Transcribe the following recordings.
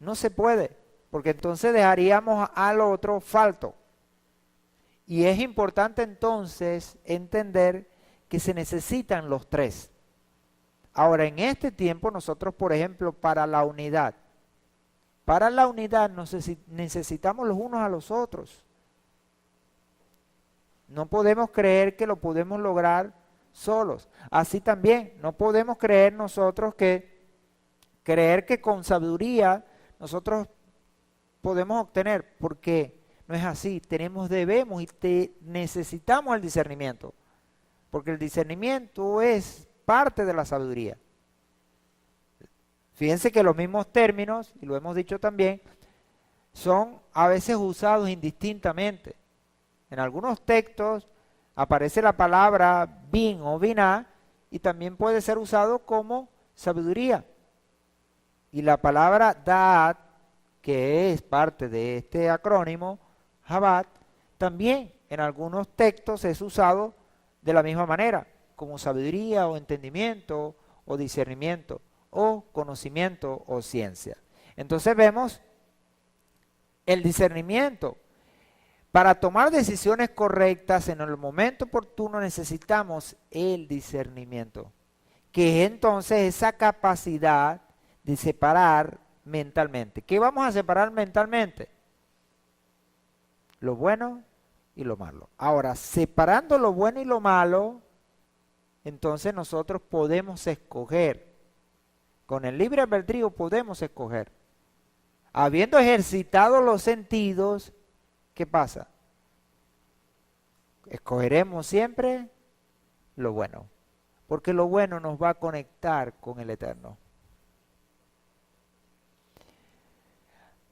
No se puede, porque entonces dejaríamos al otro falto. Y es importante entonces entender que se necesitan los tres. Ahora, en este tiempo nosotros, por ejemplo, para la unidad necesitamos los unos a los otros. No podemos creer que lo podemos lograr solos. Así también, no podemos creer que con sabiduría nosotros podemos obtener, porque no es así. Debemos y necesitamos el discernimiento, porque el discernimiento es parte de la sabiduría. Fíjense que los mismos términos, y lo hemos dicho también, son a veces usados indistintamente. En algunos textos aparece la palabra bin o biná y también puede ser usado como sabiduría. Y la palabra da'at, que es parte de este acrónimo, jabat, también en algunos textos es usado de la misma manera, como sabiduría o entendimiento o discernimiento o conocimiento o ciencia. Entonces vemos el discernimiento. Para tomar decisiones correctas en el momento oportuno necesitamos el discernimiento, que es entonces esa capacidad de separar mentalmente. ¿Qué vamos a separar mentalmente? Lo bueno y lo malo. Ahora, separando lo bueno y lo malo, entonces nosotros podemos escoger. Con el libre albedrío podemos escoger. Habiendo ejercitado los sentidos, ¿qué pasa? Escogeremos siempre lo bueno, porque lo bueno nos va a conectar con el Eterno.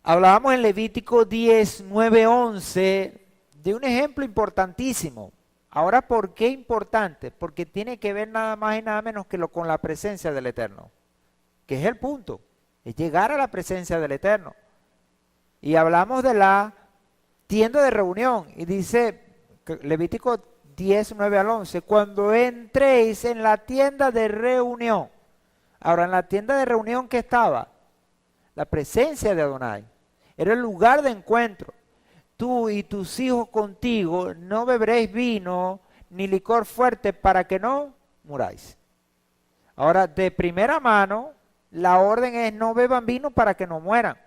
Hablábamos en Levítico 10, 9, 11 de un ejemplo importantísimo. Ahora, ¿por qué importante? Porque tiene que ver nada más y nada menos que con la presencia del Eterno, que es el punto, es llegar a la presencia del Eterno. Y hablamos de la tienda de reunión, y dice Levítico 10, 9 al 11, cuando entréis en la tienda de reunión. Ahora, en la tienda de reunión, ¿qué estaba? La presencia de Adonai. Era el lugar de encuentro. Tú y tus hijos contigo no beberéis vino ni licor fuerte para que no muráis. Ahora, de primera mano, la orden es no beban vino para que no mueran.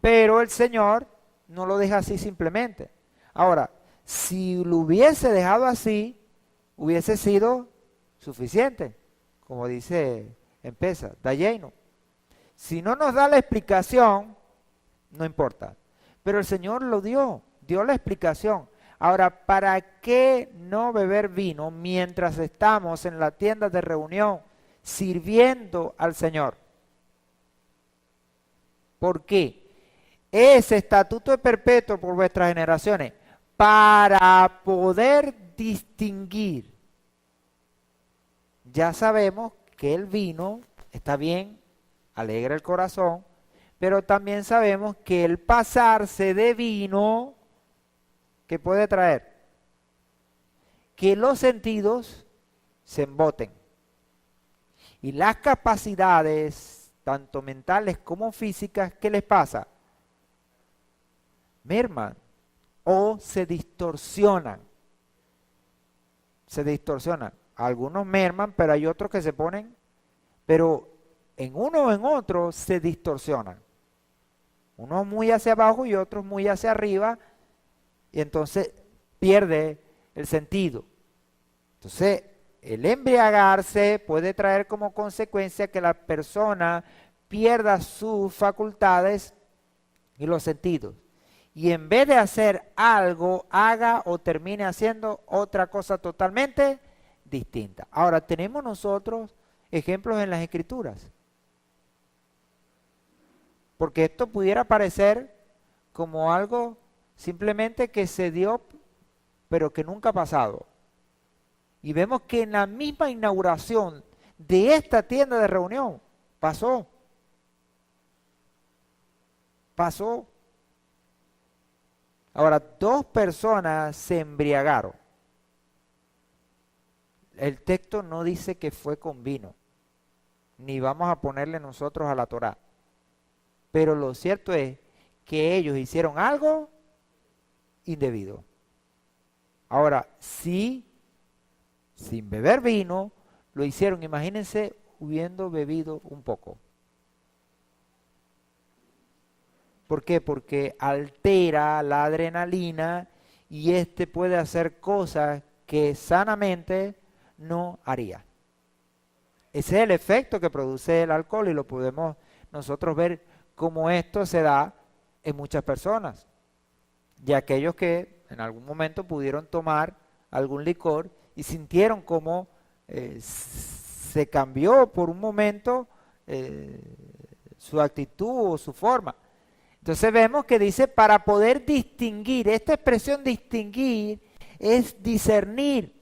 Pero el Señor no lo deja así simplemente. Ahora, si lo hubiese dejado así, hubiese sido suficiente. Como dice Empieza, da lleno. Si no nos da la explicación, no importa. Pero el Señor lo dio la explicación. Ahora, ¿para qué no beber vino mientras estamos en la tienda de reunión sirviendo al Señor? ¿Por qué? Ese estatuto es perpetuo por vuestras generaciones para poder distinguir. Ya sabemos que el vino está bien, alegra el corazón, pero también sabemos que el pasarse de vino, ¿qué puede traer? Que los sentidos se emboten. Y las capacidades, tanto mentales como físicas, ¿qué les pasa? Merman o se distorsionan. Se distorsionan. Algunos merman, pero hay otros que se ponen, pero en uno o en otro se distorsionan. Unos muy hacia abajo y otros muy hacia arriba, y entonces pierde el sentido. Entonces, el embriagarse puede traer como consecuencia que la persona pierda sus facultades y los sentidos. Y en vez de hacer algo, haga o termine haciendo otra cosa totalmente distinta. Ahora, tenemos nosotros ejemplos en las Escrituras. Porque esto pudiera parecer como algo simplemente que se dio, pero que nunca ha pasado. Y vemos que en la misma inauguración de esta tienda de reunión pasó. Ahora, 2 personas se embriagaron. El texto no dice que fue con vino, ni vamos a ponerle nosotros a la Torá. Pero lo cierto es que ellos hicieron algo indebido. Ahora, si sin beber vino, lo hicieron, imagínense, habiendo bebido un poco. ¿Por qué? Porque altera la adrenalina y puede hacer cosas que sanamente no haría. Ese es el efecto que produce el alcohol y lo podemos nosotros ver cómo esto se da en muchas personas. Y aquellos que en algún momento pudieron tomar algún licor y sintieron cómo se cambió por un momento su actitud o su forma. Entonces vemos que dice para poder distinguir, esta expresión distinguir es discernir,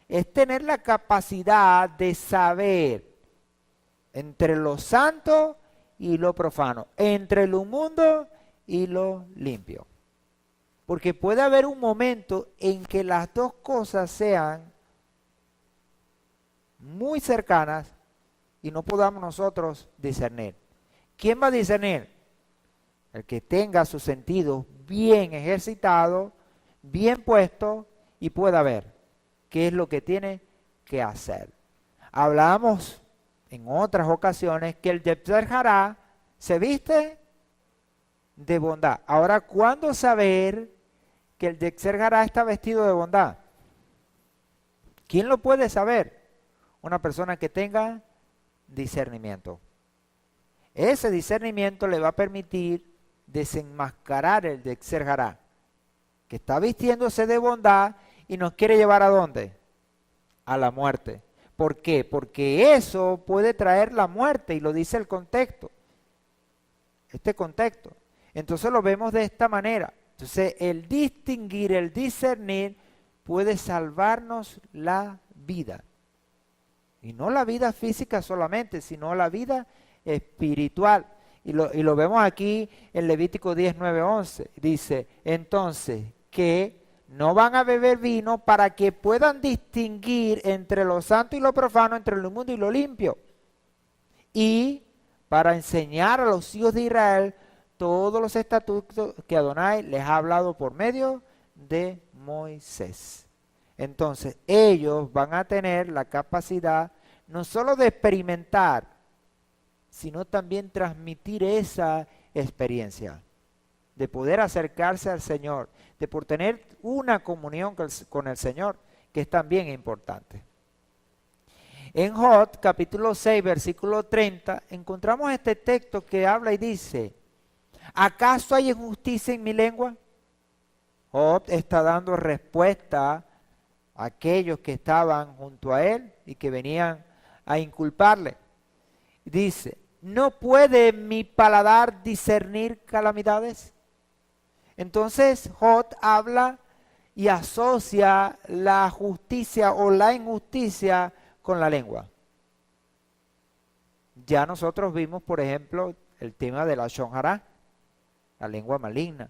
es tener la capacidad de saber entre lo santo y lo profano, entre lo inmundo y lo limpio. Porque puede haber un momento en que las dos cosas sean muy cercanas y no podamos nosotros discernir. ¿Quién va a discernir? El que tenga sus sentidos bien ejercitados, bien puestos y pueda ver qué es lo que tiene que hacer. Hablábamos en otras ocasiones que el Yetzer Hará se viste de bondad. Ahora, ¿cuándo saber que el Yetzer Hará está vestido de bondad? ¿Quién lo puede saber? Una persona que tenga discernimiento. Ese discernimiento le va a permitir desenmascarar el Yetzer Hará, que está vistiéndose de bondad y nos quiere llevar ¿a dónde? A la muerte. ¿Por qué? Porque eso puede traer la muerte y lo dice el contexto. Este contexto. Entonces lo vemos de esta manera. Entonces el distinguir, el discernir puede salvarnos la vida. Y no la vida física solamente, sino la vida espiritual. Y lo vemos aquí en Levítico 10, 9, 11. Dice, entonces, que no van a beber vino para que puedan distinguir entre lo santo y lo profano, entre lo inmundo y lo limpio. Y para enseñar a los hijos de Israel todos los estatutos que Adonai les ha hablado por medio de Moisés. Entonces, ellos van a tener la capacidad no solo de experimentar, sino también transmitir esa experiencia, de poder acercarse al Señor, de por tener una comunión con el Señor, que es también importante. En Job, capítulo 6, versículo 30, encontramos este texto que habla y dice, ¿acaso hay injusticia en mi lengua? Job está dando respuesta a aquellos que estaban junto a él y que venían a inculparle. Dice, ¿no puede mi paladar discernir calamidades? Entonces Job habla y asocia la justicia o la injusticia con la lengua. Ya nosotros vimos, por ejemplo, el tema de la Lashon Hará, la lengua maligna,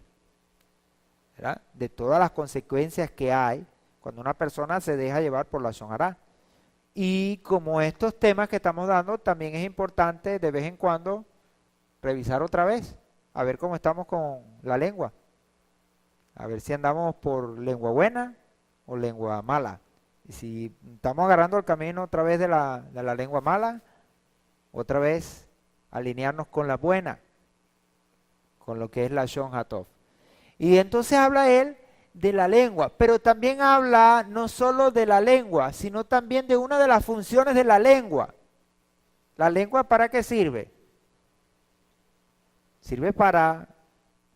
¿verdad? De todas las consecuencias que hay cuando una persona se deja llevar por la Lashon Hará. Y como estos temas que estamos dando, también es importante de vez en cuando revisar otra vez, a ver cómo estamos con la lengua. A ver si andamos por lengua buena o lengua mala. Y si estamos agarrando el camino otra vez de la lengua mala, otra vez alinearnos con la buena, con lo que es la Lashon Hatov. Y entonces habla él de la lengua, pero también habla no solo de la lengua, sino también de una de las funciones de la lengua. ¿La lengua para qué sirve? Sirve para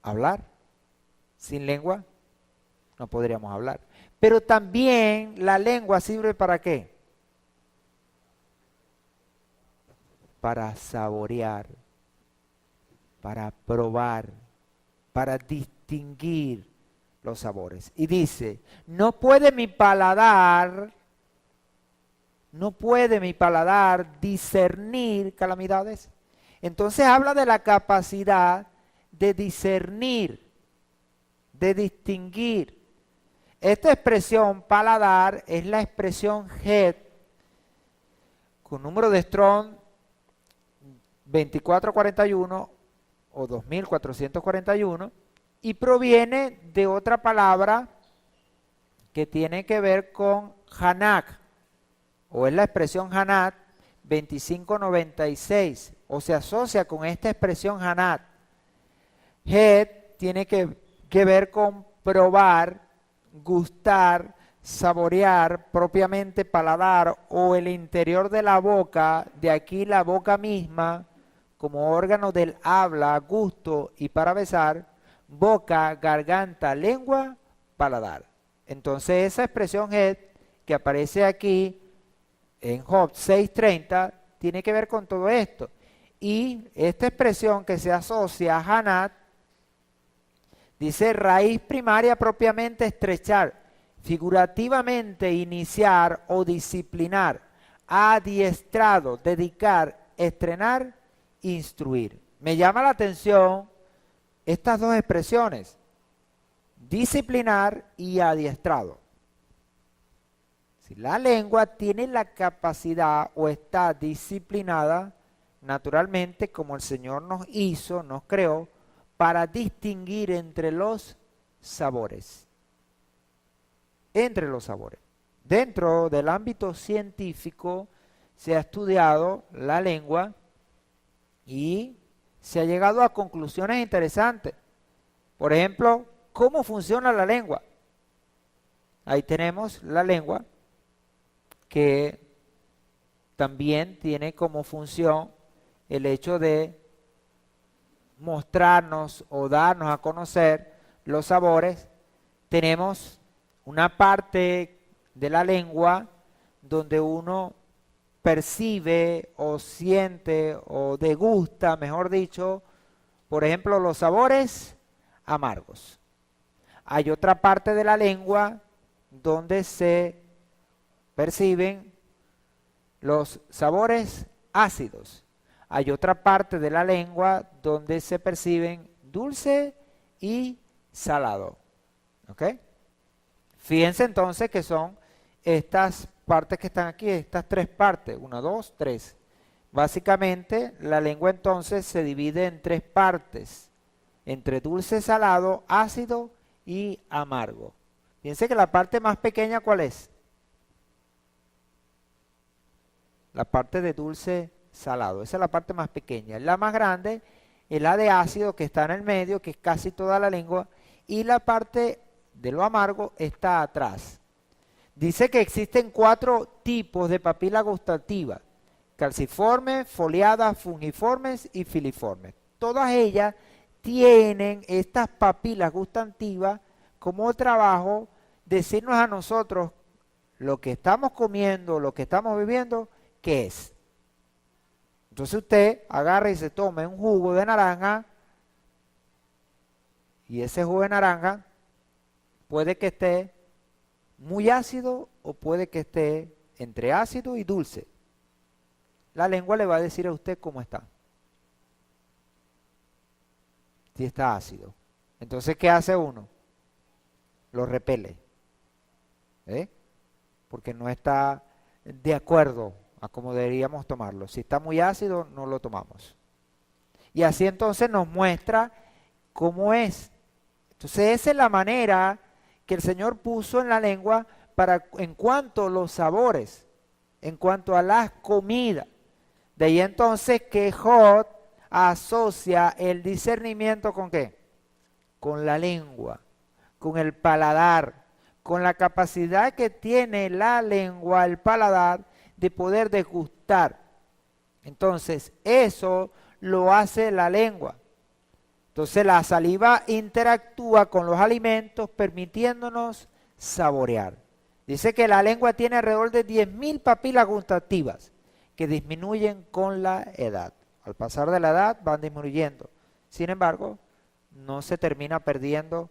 hablar. Sin lengua no podríamos hablar. Pero también la lengua sirve para qué? Para saborear, para probar, para distinguir los sabores. Y dice, no puede mi paladar discernir calamidades. Entonces habla de la capacidad de discernir, de distinguir. Esta expresión paladar es la expresión het, con número de Strong 2441 o 2441 y proviene de otra palabra que tiene que ver con Hanak, o es la expresión Hanat 2596, o se asocia con esta expresión Hanat. Het tiene que ver con probar, gustar, saborear, propiamente paladar, o el interior de la boca, de aquí la boca misma, como órgano del habla, gusto y para besar, boca, garganta, lengua, paladar. Entonces esa expresión het que aparece aquí en Job 6:30 tiene que ver con todo esto. Y esta expresión que se asocia a Hanat dice raíz primaria propiamente estrechar, figurativamente iniciar o disciplinar, adiestrado, dedicar, estrenar, instruir. Me llama la atención estas dos expresiones, disciplinar y adiestrado. Si la lengua tiene la capacidad o está disciplinada, naturalmente como el Señor nos hizo, nos creó, para distinguir entre los sabores. Entre los sabores. Dentro del ámbito científico se ha estudiado la lengua y se ha llegado a conclusiones interesantes. Por ejemplo, ¿cómo funciona la lengua? Ahí tenemos la lengua que también tiene como función el hecho de mostrarnos o darnos a conocer los sabores. Tenemos una parte de la lengua donde uno percibe o siente o degusta, mejor dicho, por ejemplo, los sabores amargos. Hay otra parte de la lengua donde se perciben los sabores ácidos. Hay otra parte de la lengua donde se perciben dulce y salado. ¿Ok? Fíjense entonces que son estas partes que están aquí, estas tres partes, 1, 2, 3. Básicamente la lengua entonces se divide en tres partes, entre dulce, salado, ácido y amargo. Fíjense que la parte más pequeña, ¿cuál es? La parte de dulce, salado. Esa es la parte más pequeña. La más grande es la de ácido, que está en el medio, que es casi toda la lengua, y la parte de lo amargo está atrás. Dice que existen 4 tipos de papila gustativa: calciformes, foliadas, fungiformes y filiformes. Todas ellas tienen estas papilas gustativas como trabajo decirnos a nosotros lo que estamos comiendo, lo que estamos viviendo, ¿qué es? Entonces usted agarra y se toma un jugo de naranja, y ese jugo de naranja puede que esté muy ácido o puede que esté entre ácido y dulce. La lengua le va a decir a usted cómo está. Si está ácido. Entonces, ¿qué hace uno? Lo repele. Porque no está de acuerdo a cómo deberíamos tomarlo. Si está muy ácido, no lo tomamos. Y así entonces nos muestra cómo es. Entonces, esa es la manera que el Señor puso en la lengua para, en cuanto a los sabores, en cuanto a las comidas. De ahí entonces que Job asocia el discernimiento ¿con qué? Con la lengua, con el paladar, con la capacidad que tiene la lengua, el paladar, de poder degustar. Entonces, eso lo hace la lengua. Entonces, la saliva interactúa con los alimentos, permitiéndonos saborear. Dice que la lengua tiene alrededor de 10.000 papilas gustativas que disminuyen con la edad. Al pasar de la edad van disminuyendo. Sin embargo, no se termina perdiendo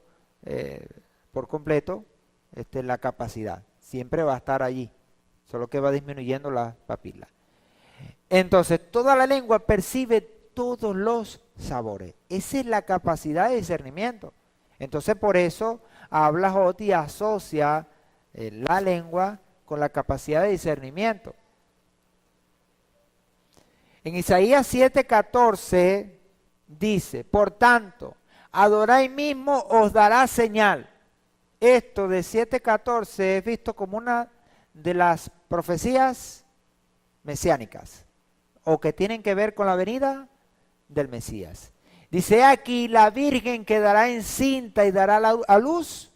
por completo la capacidad. Siempre va a estar allí, solo que va disminuyendo la papila. Entonces, toda la lengua percibe todos los sabores. Esa es la capacidad de discernimiento. Entonces, por eso habla Job y asocia la lengua con la capacidad de discernimiento. En Isaías 7:14 dice, por tanto, adoráis mismo os dará señal. Esto de 7:14 es visto como una de las profecías mesiánicas o que tienen que ver con la venida del Mesías. Dice aquí, la virgen quedará encinta y dará a luz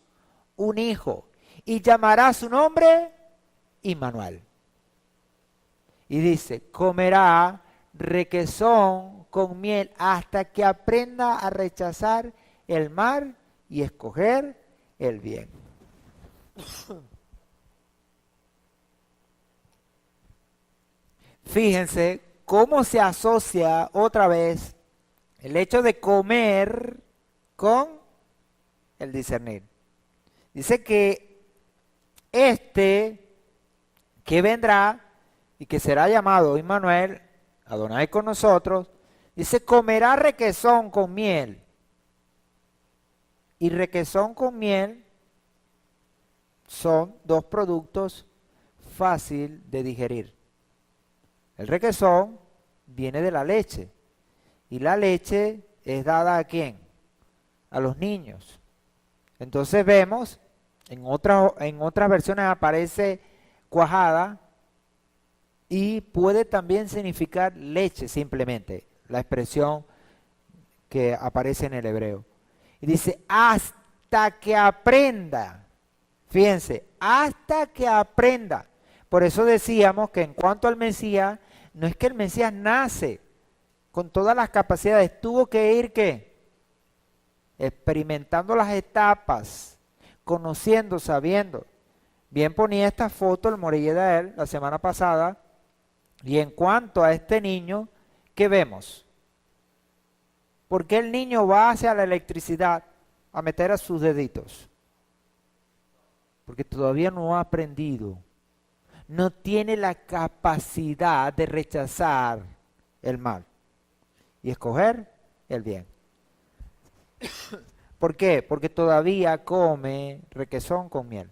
un hijo y llamará su nombre Immanuel. Y dice, comerá requesón con miel hasta que aprenda a rechazar el mal y escoger el bien. Fíjense cómo se asocia otra vez el hecho de comer con el discernir. Dice que este que vendrá y que será llamado Immanuel, Adonai con nosotros, dice comerá requesón con miel. Y requesón con miel son dos productos fácil de digerir. El requesón viene de la leche. Y la leche es dada ¿a quién? A los niños. Entonces vemos, en otras versiones aparece cuajada y puede también significar leche simplemente, la expresión que aparece en el hebreo. Y dice, hasta que aprenda. Fíjense, hasta que aprenda. Por eso decíamos que en cuanto al Mesías, no es que el Mesías nace con todas las capacidades, tuvo que ir ¿qué? Experimentando las etapas, conociendo, sabiendo. Bien ponía esta foto el Morilleda él la semana pasada. Y en cuanto a este niño, ¿qué vemos? ¿Por qué el niño va hacia la electricidad a meter a sus deditos? Porque todavía no ha aprendido. No tiene la capacidad de rechazar el mal y escoger el bien. ¿Por qué? Porque todavía come requesón con miel.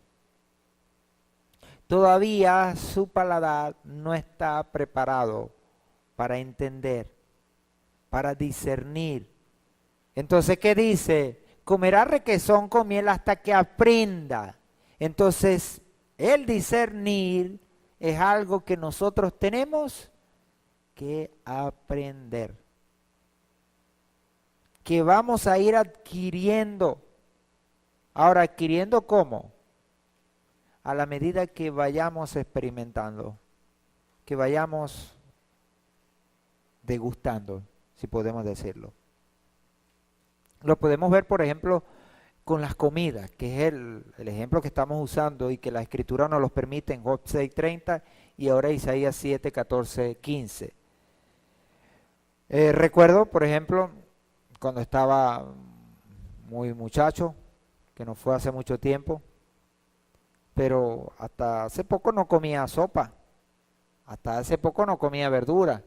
Todavía su paladar no está preparado para entender, para discernir. Entonces, ¿qué dice? Comerá requesón con miel hasta que aprenda. Entonces, el discernir es algo que nosotros tenemos que aprender, que vamos a ir adquiriendo. Ahora, ¿adquiriendo cómo? A la medida que vayamos experimentando, que vayamos degustando, si podemos decirlo. Lo podemos ver, por ejemplo, con las comidas, que es el ejemplo que estamos usando y que la Escritura nos los permite en Job 6:30 y ahora Isaías 7:14-15. Recuerdo, por ejemplo, cuando estaba muy muchacho, que no fue hace mucho tiempo, pero hasta hace poco no comía sopa, hasta hace poco no comía verdura.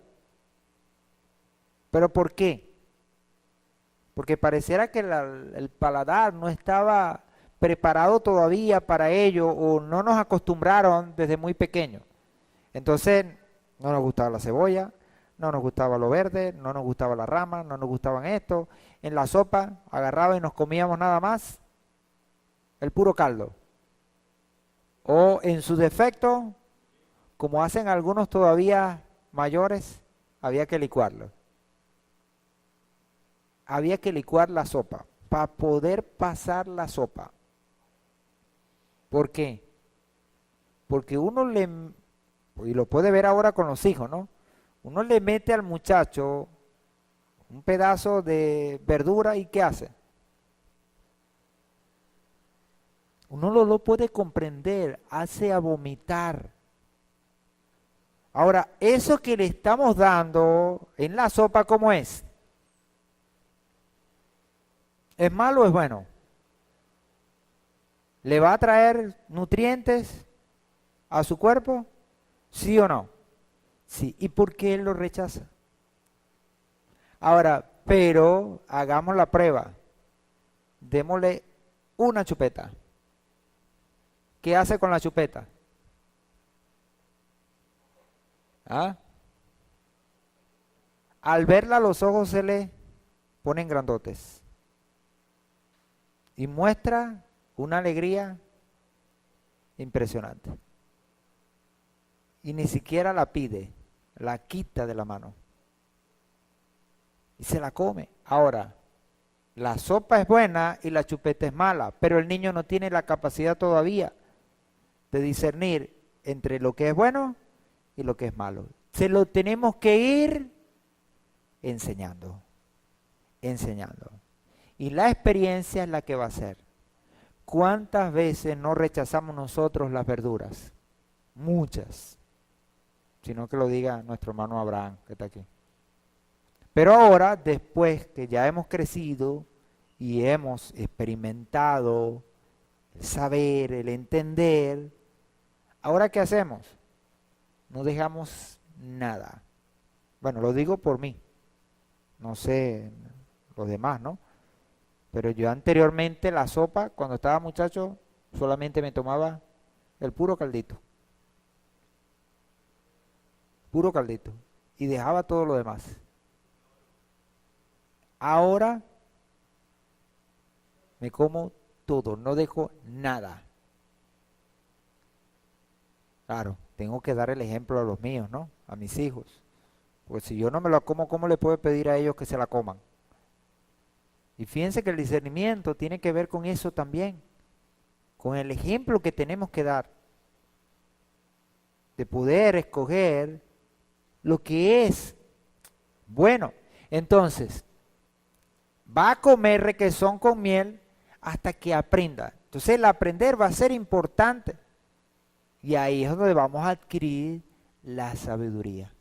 ¿Pero por qué? Porque pareciera que el paladar no estaba preparado todavía para ello o no nos acostumbraron desde muy pequeños. Entonces no nos gustaba la cebolla, no nos gustaba lo verde, no nos gustaba la rama, no nos gustaban esto. En la sopa agarraba y nos comíamos nada más el puro caldo. O en su defecto, como hacen algunos todavía mayores, había que licuarlo. Había que licuar la sopa para poder pasar la sopa. ¿Por qué? Porque uno y lo puede ver ahora con los hijos, ¿no? Uno le mete al muchacho un pedazo de verdura y ¿qué hace? Uno no lo puede comprender, hace a vomitar. Ahora, eso que le estamos dando en la sopa, ¿cómo es? ¿Es malo o es bueno? ¿Le va a traer nutrientes a su cuerpo? ¿Sí o no? Sí. ¿Y por qué él lo rechaza? Ahora, pero hagamos la prueba. Démosle una chupeta. ¿Qué hace con la chupeta? ¿Ah? Al verla los ojos se le ponen grandotes. Y muestra una alegría impresionante. Y ni siquiera la pide, la quita de la mano. Y se la come. Ahora, la sopa es buena y la chupeta es mala, pero el niño no tiene la capacidad todavía de discernir entre lo que es bueno y lo que es malo. Se lo tenemos que ir enseñando, enseñando. Y la experiencia es la que va a hacer. ¿Cuántas veces no rechazamos nosotros las verduras? Muchas. Sino que lo diga nuestro hermano Abraham, que está aquí. Pero ahora, después que ya hemos crecido y hemos experimentado el saber, el entender, ¿ahora qué hacemos? No dejamos nada. Bueno, lo digo por mí. No sé los demás, ¿no? Pero yo anteriormente la sopa, cuando estaba muchacho, solamente me tomaba el puro caldito. Puro caldito. Y dejaba todo lo demás. Ahora me como todo, no dejo nada. Claro, tengo que dar el ejemplo a los míos, ¿no? A mis hijos. Pues si yo no me la como, ¿cómo le puedo pedir a ellos que se la coman? Y fíjense que el discernimiento tiene que ver con eso también, con el ejemplo que tenemos que dar, de poder escoger lo que es bueno. Entonces, va a comer requesón con miel hasta que aprenda. Entonces el aprender va a ser importante. Y ahí es donde vamos a adquirir la sabiduría.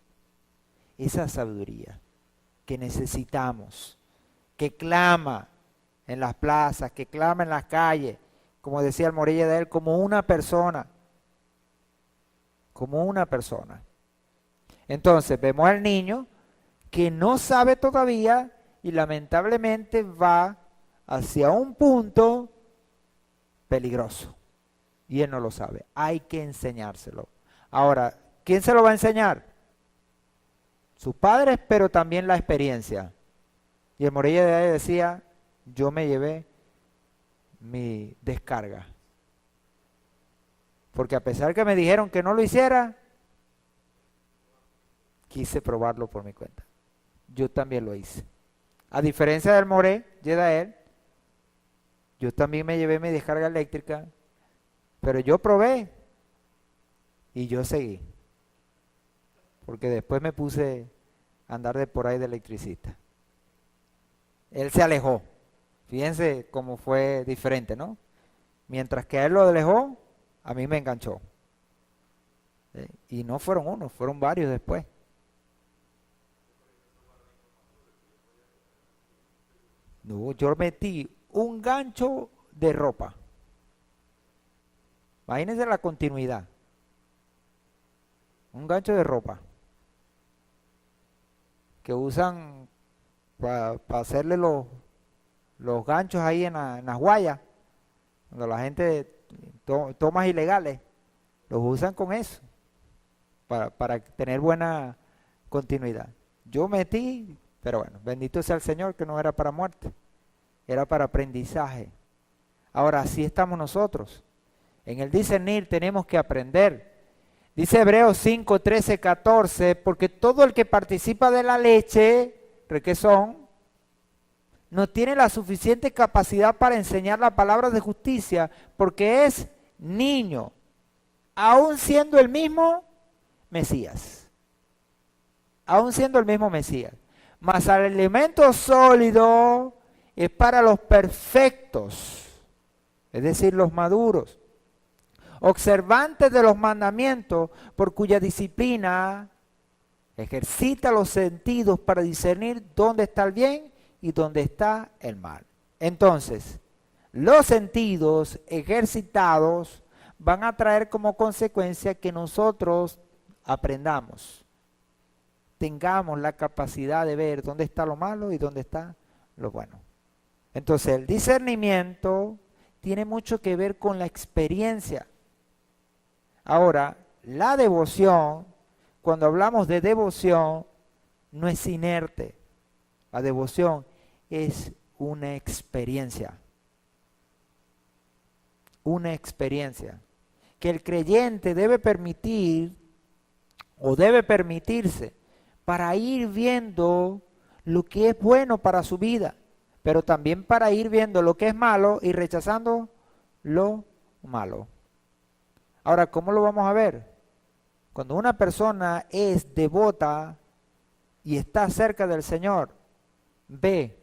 Esa sabiduría que necesitamos, que clama en las plazas, que clama en las calles, como decía el Morella de él, como una persona. Como una persona. Entonces vemos al niño que no sabe todavía y lamentablemente va hacia un punto peligroso. Y él no lo sabe. Hay que enseñárselo. Ahora, ¿quién se lo va a enseñar? Sus padres, pero también la experiencia. Y el Morella de ahí decía, yo me llevé mi descarga. Porque a pesar que me dijeron que no lo hiciera, quise probarlo por mi cuenta. Yo también lo hice. A diferencia del Moré, Yedael, yo también me llevé mi descarga eléctrica, pero yo probé y yo seguí. Porque después me puse a andar de por ahí de electricista. Él se alejó. Fíjense cómo fue diferente, ¿no? Mientras que a él lo alejó, a mí me enganchó. Y no fueron uno, fueron varios después. No, yo metí un gancho de ropa. Imagínense la continuidad. Un gancho de ropa. Que usan para hacerle los ganchos ahí en las guayas. Cuando la gente tomas ilegales, los usan con eso. Para tener buena continuidad. Yo metí, pero bueno, bendito sea el Señor que no era para muerte, era para aprendizaje. Ahora, así estamos nosotros. En el discernir tenemos que aprender. Dice Hebreos 5, 13, 14, porque todo el que participa de la leche, requesón, no tiene la suficiente capacidad para enseñar la palabra de justicia, porque es niño, aún siendo el mismo Mesías. Aún siendo el mismo Mesías. Mas al alimento sólido es para los perfectos, es decir, los maduros, observantes de los mandamientos, por cuya disciplina ejercita los sentidos para discernir dónde está el bien y dónde está el mal. Entonces, los sentidos ejercitados van a traer como consecuencia que nosotros aprendamos, tengamos la capacidad de ver dónde está lo malo y dónde está lo bueno. Entonces, el discernimiento tiene mucho que ver con la experiencia. Ahora, la devoción, cuando hablamos de devoción, no es inerte. La devoción es una experiencia. Una experiencia que el creyente debe permitir o debe permitirse para ir viendo lo que es bueno para su vida, pero también para ir viendo lo que es malo y rechazando lo malo. Ahora, ¿cómo lo vamos a ver? Cuando una persona es devota y está cerca del Señor, ve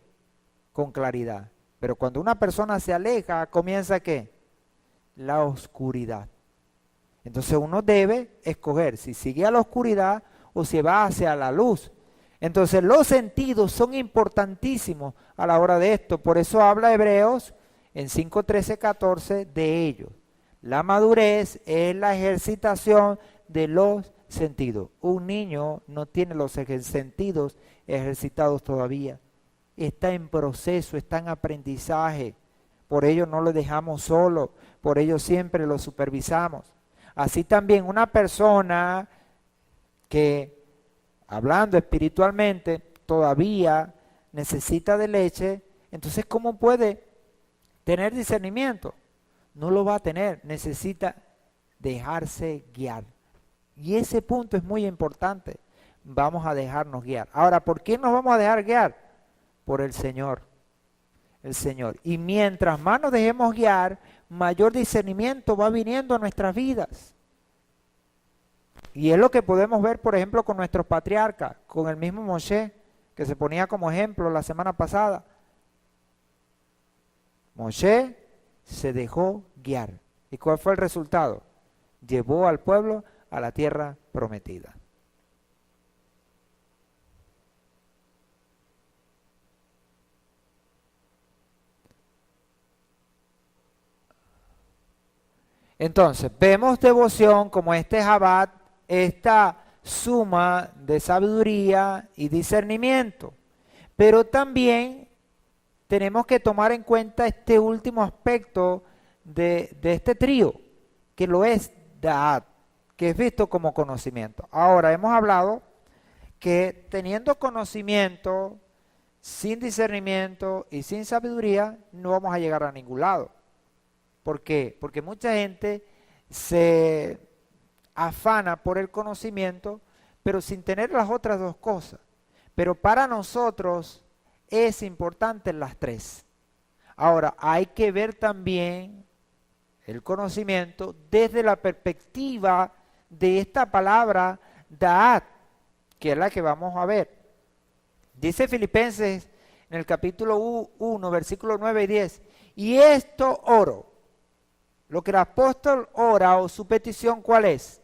con claridad. Pero cuando una persona se aleja, comienza ¿qué? La oscuridad. Entonces uno debe escoger si sigue a la oscuridad o si va hacia la luz. Entonces los sentidos son importantísimos a la hora de esto. Por eso habla Hebreos en 5, 13, 14 de ellos. La madurez es la ejercitación de los sentidos. Un niño no tiene los sentidos ejercitados todavía. Está en proceso, está en aprendizaje. Por ello no lo dejamos solo, por ello siempre lo supervisamos. Así también una persona que, hablando espiritualmente, todavía necesita de leche, entonces ¿cómo puede tener discernimiento? No lo va a tener, necesita dejarse guiar. Y ese punto es muy importante. Vamos a dejarnos guiar. Ahora, ¿por qué nos vamos a dejar guiar? Por el Señor. El Señor. Y mientras más nos dejemos guiar, mayor discernimiento va viniendo a nuestras vidas. Y es lo que podemos ver, por ejemplo, con nuestros patriarcas, con el mismo Moshe, que se ponía como ejemplo la semana pasada. Moshe se dejó guiar. ¿Y cuál fue el resultado? Llevó al pueblo a la tierra prometida. Entonces, vemos devoción como este Jabat, esta suma de sabiduría y discernimiento. Pero también tenemos que tomar en cuenta este último aspecto de este trío, que lo es Da'at, que es visto como conocimiento. Ahora, hemos hablado que teniendo conocimiento, sin discernimiento y sin sabiduría, no vamos a llegar a ningún lado. ¿Por qué? Porque mucha gente se afana por el conocimiento, pero sin tener las otras dos cosas. Pero para nosotros es importante las tres. Ahora, hay que ver también el conocimiento desde la perspectiva de esta palabra Da'at, que es la que vamos a ver. Dice Filipenses en el capítulo 1, versículos 9 y 10, y esto oro. Lo que el apóstol ora o su petición, ¿cuál es?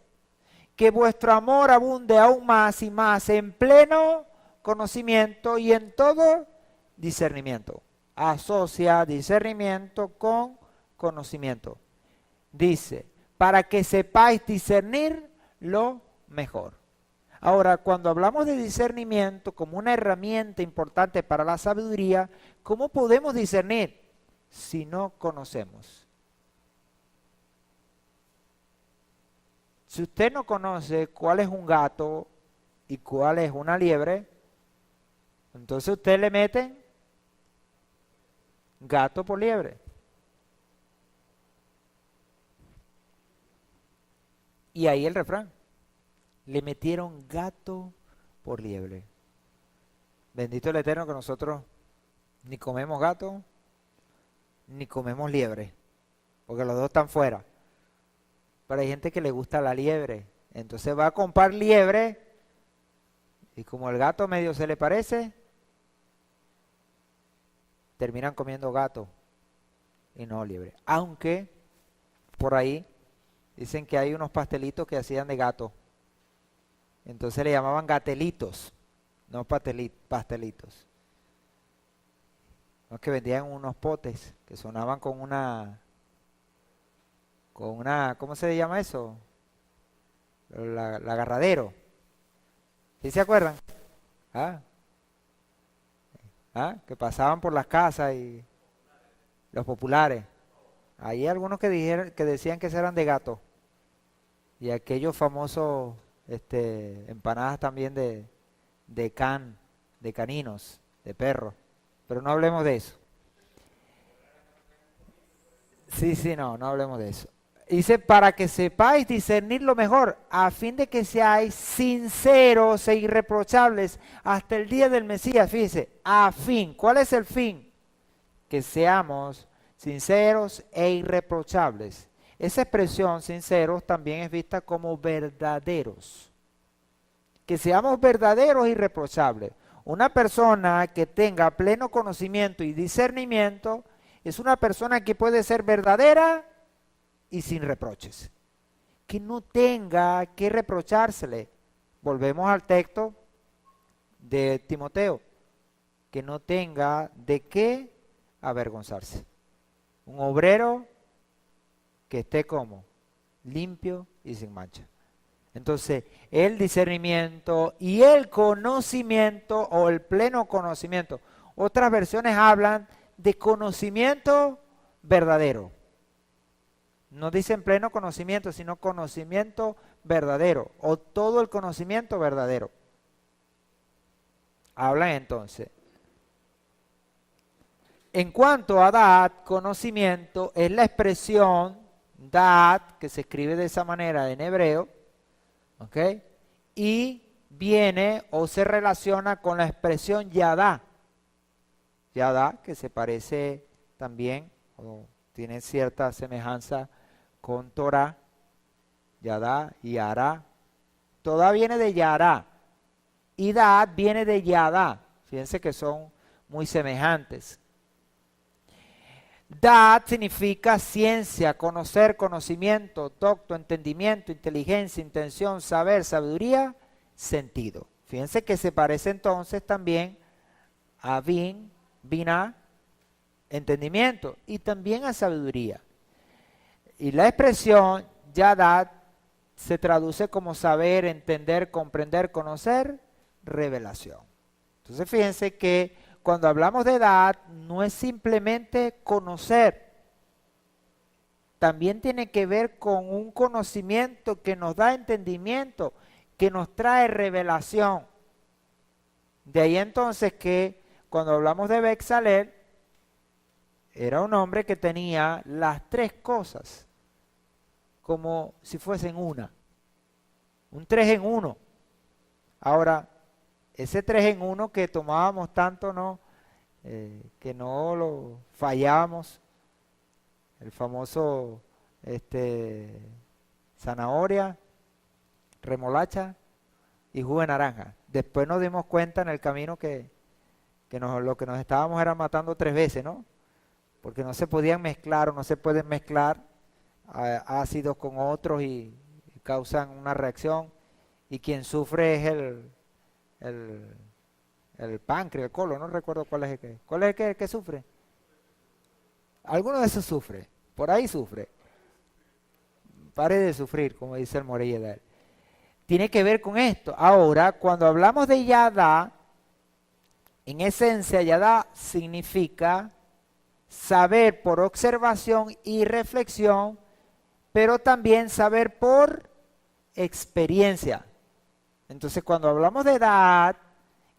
Que vuestro amor abunde aún más y más en pleno conocimiento y en todo discernimiento. Asocia discernimiento con conocimiento. Dice, para que sepáis discernir lo mejor. Ahora, cuando hablamos de discernimiento como una herramienta importante para la sabiduría, ¿cómo podemos discernir si no conocemos? Si usted no conoce cuál es un gato y cuál es una liebre, entonces usted le mete gato por liebre. Y ahí el refrán. Le metieron gato por liebre. Bendito el Eterno que nosotros ni comemos gato ni comemos liebre, porque los dos están fuera. Pero hay gente que le gusta la liebre, entonces va a comprar liebre y como el gato medio se le parece, terminan comiendo gato y no liebre. Aunque por ahí dicen que hay unos pastelitos que hacían de gato, entonces le llamaban gatelitos, no pastelitos. Los que vendían unos potes que sonaban con una, ¿cómo se llama eso? La agarradero. ¿Sí se acuerdan? ¿Ah? ¿Ah? Que pasaban por las casas y los populares. Hay algunos que decían que eran de gato. Y aquellos famosos empanadas también de caninos, de perros. pero no hablemos de eso. Sí, no hablemos de eso. Dice, para que sepáis discernir lo mejor, a fin de que seáis sinceros e irreprochables hasta el día del Mesías. Fíjese, a fin. ¿Cuál es el fin? Que seamos sinceros e irreprochables. Esa expresión, sinceros, también es vista como verdaderos. Que seamos verdaderos e irreprochables. Una persona que tenga pleno conocimiento y discernimiento es una persona que puede ser verdadera y sin reproches. Que no tenga que reprochársele. Volvemos al texto de Timoteo. Que no tenga de qué avergonzarse. Un obrero que esté como limpio y sin mancha. Entonces, el discernimiento y el conocimiento o el pleno conocimiento. Otras versiones hablan de conocimiento verdadero. No dicen pleno conocimiento, sino conocimiento verdadero o todo el conocimiento verdadero. Hablan entonces. En cuanto a da'at, conocimiento, es la expresión da'at, que se escribe de esa manera en hebreo, ¿ok? Y viene o se relaciona con la expresión yadá. Yadá, que se parece también, o tiene cierta semejanza con Torah, Yadá y Ará. Toda viene de Yará y Da'at viene de Yadá. Fíjense que son muy semejantes. Da'at significa ciencia, conocer, conocimiento, tacto, entendimiento, inteligencia, intención, saber, sabiduría, sentido. Fíjense que se parece entonces también a Binah, entendimiento, y también a sabiduría. Y la expresión Yadá se traduce como saber, entender, comprender, conocer, revelación. Entonces fíjense que cuando hablamos de edad no es simplemente conocer, también tiene que ver con un conocimiento que nos da entendimiento, que nos trae revelación. De ahí entonces que cuando hablamos de Bezalel, era un hombre que tenía las tres cosas como si fuesen una. Un 3 en 1. Ahora, ese 3 en 1 que tomábamos tanto, ¿no? Que no lo fallábamos. El famoso zanahoria, remolacha y jugo de naranja. Después nos dimos cuenta en el camino que lo que nos estábamos era matando 3 veces, ¿no? Porque no se podían mezclar o no se pueden mezclar ácidos con otros y causan una reacción. Y quien sufre es el páncreas, el colon, no recuerdo cuál es el que. ¿Cuál es el que sufre? Alguno de esos sufre, por ahí sufre. Pare de sufrir, como dice el Morella. Tiene que ver con esto. Ahora, cuando hablamos de Yadá, en esencia, Yadá significa saber por observación y reflexión, pero también saber por experiencia. Entonces, cuando hablamos de edad,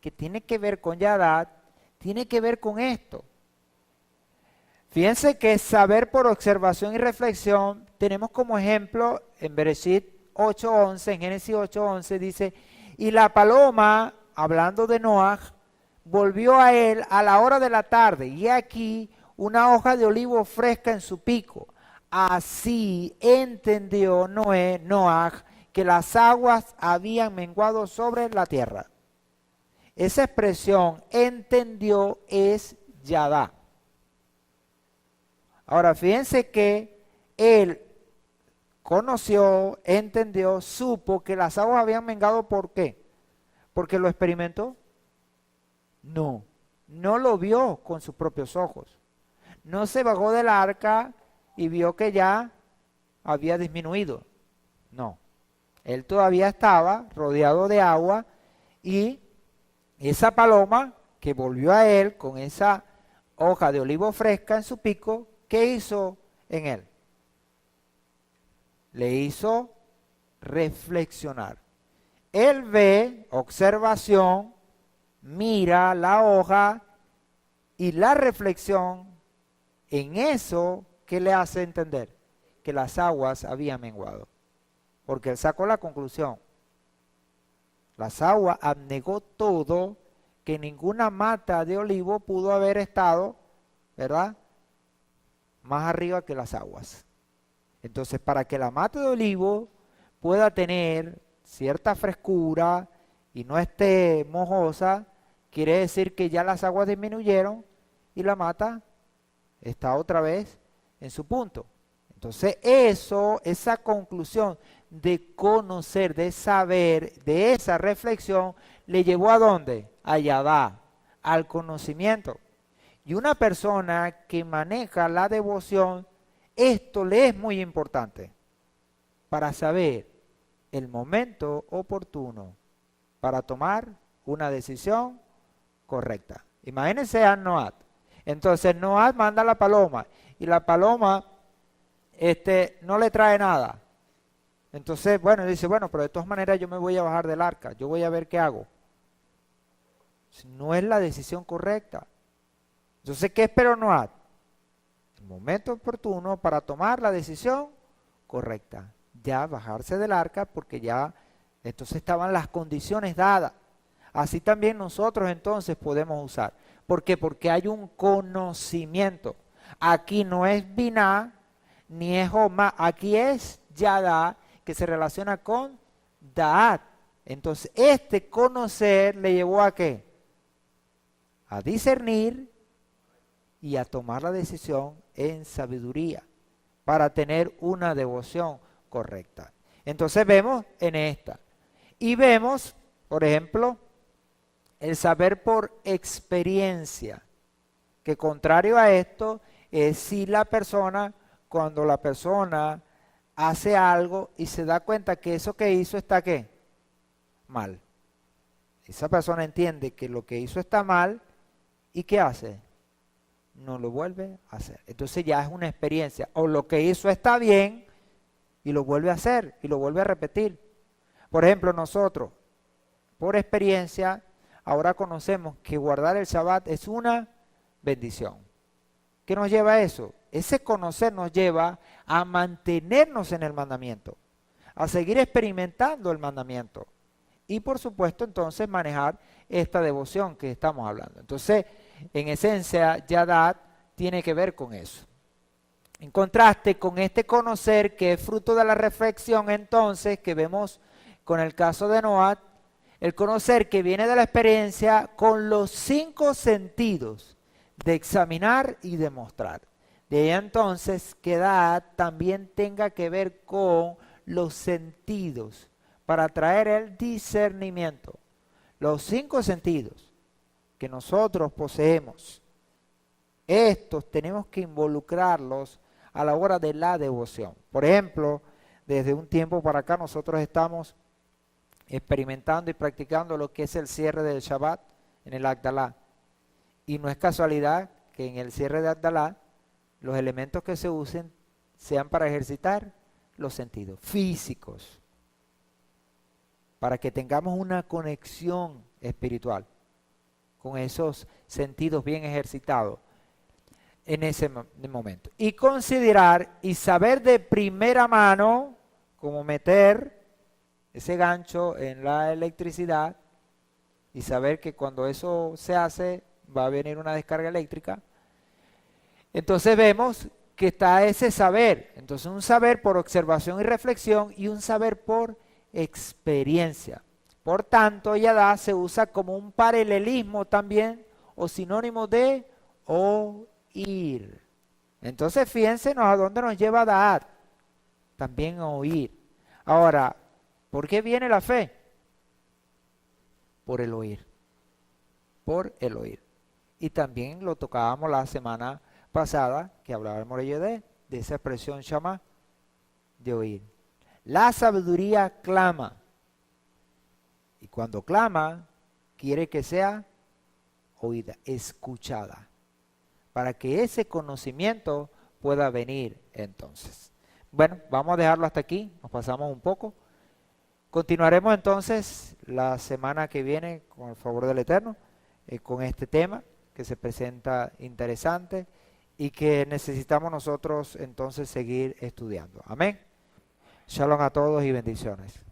que tiene que ver con Yadá, tiene que ver con esto. Fíjense que saber por observación y reflexión, tenemos como ejemplo en Bereshit 8:11, en Génesis 8:11 dice, y la paloma, hablando de Noaj, volvió a él a la hora de la tarde, y aquí una hoja de olivo fresca en su pico. Así entendió Noaj, que las aguas habían menguado sobre la tierra. Esa expresión, entendió, es Yadá. Ahora, fíjense que él conoció, entendió, supo que las aguas habían mengado. ¿Por qué? ¿Porque lo experimentó? No, no lo vio con sus propios ojos. No se bajó del arca y vio que ya había disminuido. No, él todavía estaba rodeado de agua y esa paloma que volvió a él con esa hoja de olivo fresca en su pico, ¿qué hizo en él? Le hizo reflexionar. Él ve, observación, mira la hoja Y la reflexión en eso, ¿qué le hace entender? Que las aguas habían menguado. Porque él sacó la conclusión. Las aguas abnegó todo, que ninguna mata de olivo pudo haber estado, ¿verdad?, más arriba que las aguas. Entonces, para que la mata de olivo pueda tener cierta frescura y no esté mojosa, quiere decir que ya las aguas disminuyeron y la mata está otra vez en su punto. Entonces, esa conclusión de conocer, de saber, de esa reflexión, le llevó ¿a dónde? A Yadá, al conocimiento. Y una persona que maneja la devoción, esto le es muy importante para saber el momento oportuno para tomar una decisión correcta. Imagínense a Noad. Entonces Noad manda a la paloma y la paloma no le trae nada. Entonces, bueno, dice, bueno, pero de todas maneras yo me voy a bajar del arca, yo voy a ver qué hago. No es la decisión correcta. Entonces, ¿qué esperó Noad? El momento oportuno para tomar la decisión correcta. Ya bajarse del arca porque ya entonces estaban las condiciones dadas. Así también nosotros entonces podemos usar. ¿Por qué? Porque hay un conocimiento. Aquí no es Biná, ni es Joma, aquí es Yadá, que se relaciona con Daat. Entonces, este conocer le llevó ¿a qué? A discernir y a tomar la decisión en sabiduría para tener una devoción correcta. Entonces vemos en esta. Y vemos, por ejemplo, el saber por experiencia, que contrario a esto es si la persona, cuando la persona hace algo y se da cuenta que eso que hizo está ¿qué? Mal. Esa persona entiende que lo que hizo está mal y ¿qué hace? No lo vuelve a hacer. Entonces ya es una experiencia. O lo que hizo está bien y lo vuelve a hacer y lo vuelve a repetir. Por ejemplo, nosotros, por experiencia, ahora conocemos que guardar el Shabbat es una bendición. ¿Qué nos lleva a eso? Ese conocer nos lleva a mantenernos en el mandamiento, a seguir experimentando el mandamiento y por supuesto entonces manejar esta devoción que estamos hablando. Entonces, en esencia, Yadat tiene que ver con eso. En contraste con este conocer que es fruto de la reflexión entonces que vemos con el caso de Noad, el conocer que viene de la experiencia con los 5 sentidos de examinar y demostrar. De ahí entonces que Daat también tenga que ver con los sentidos para traer el discernimiento. Los 5 sentidos que nosotros poseemos, estos tenemos que involucrarlos a la hora de la devoción. Por ejemplo, desde un tiempo para acá nosotros estamos experimentando y practicando lo que es el cierre del Shabbat en el Agdalá. Y no es casualidad que en el cierre de Agdalá los elementos que se usen sean para ejercitar los sentidos físicos, para que tengamos una conexión espiritual con esos sentidos bien ejercitados en ese momento. Y considerar y saber de primera mano cómo meter ese gancho en la electricidad y saber que cuando eso se hace va a venir una descarga eléctrica. Entonces vemos que está ese saber. Entonces un saber por observación y reflexión y un saber por experiencia. Por tanto, Yadá se usa como un paralelismo también o sinónimo de oír. Entonces fíjense a dónde nos lleva Daat. También a oír. Ahora, ¿por qué viene la fe? Por el oír. Por el oír. Y también lo tocábamos la semana pasada, que hablábamos de esa expresión Shama, de oír. La sabiduría clama. Y cuando clama, quiere que sea oída, escuchada, para que ese conocimiento pueda venir entonces. Bueno, vamos a dejarlo hasta aquí, nos pasamos un poco. Continuaremos entonces la semana que viene, con el favor del Eterno, con este tema. que se presenta interesante y que necesitamos nosotros entonces seguir estudiando. Amén. Shalom a todos y bendiciones.